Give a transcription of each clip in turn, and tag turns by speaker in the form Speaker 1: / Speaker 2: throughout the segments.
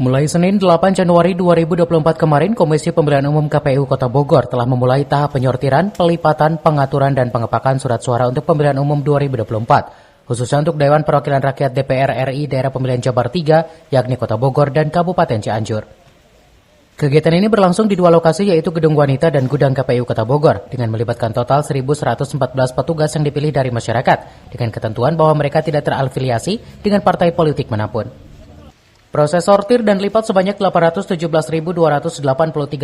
Speaker 1: Mulai Senin 8 Januari 2024 kemarin, Komisi Pemilihan Umum KPU Kota Bogor telah memulai tahap penyortiran, pelipatan, pengaturan, dan pengepakan surat suara untuk pemilihan umum 2024, khususnya untuk Dewan Perwakilan Rakyat DPR RI Daerah Pemilihan Jabar 3, yakni Kota Bogor dan Kabupaten Cianjur. Kegiatan ini berlangsung di dua lokasi, yaitu Gedung Wanita dan Gudang KPU Kota Bogor, dengan melibatkan total 1.114 petugas yang dipilih dari masyarakat, dengan ketentuan bahwa mereka tidak terafiliasi dengan partai politik manapun. Proses sortir dan lipat sebanyak 817.283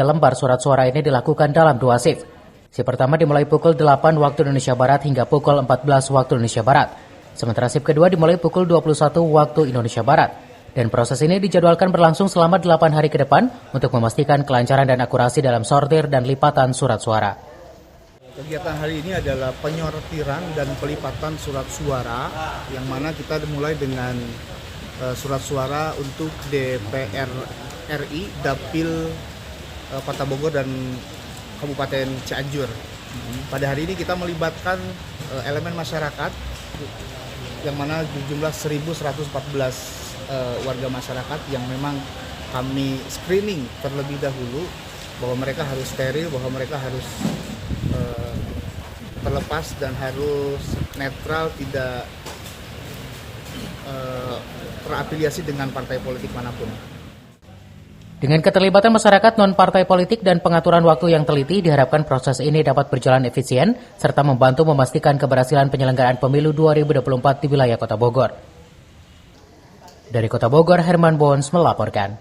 Speaker 1: lembar surat suara ini dilakukan dalam dua shift. Shift pertama dimulai pukul 8 waktu Indonesia Barat hingga pukul 14 waktu Indonesia Barat. Sementara shift kedua dimulai pukul 21 waktu Indonesia Barat. Dan proses ini dijadwalkan berlangsung selama 8 hari ke depan untuk memastikan kelancaran dan akurasi dalam sortir dan lipatan surat suara.
Speaker 2: Kegiatan hari ini adalah penyortiran dan pelipatan surat suara, yang mana kita dimulai dengan surat suara untuk DPR RI, Dapil Kota Bogor dan Kabupaten Cianjur. Pada hari ini kita melibatkan elemen masyarakat, yang mana jumlah 1.114 warga masyarakat yang memang kami screening terlebih dahulu bahwa mereka harus steril, bahwa mereka harus terlepas dan harus netral, tidak terafiliasi dengan partai politik manapun.
Speaker 1: Dengan keterlibatan masyarakat non-partai politik dan pengaturan waktu yang teliti, diharapkan proses ini dapat berjalan efisien serta membantu memastikan keberhasilan penyelenggaraan pemilu 2024 di wilayah Kota Bogor. Dari Kota Bogor, Herman Bons melaporkan.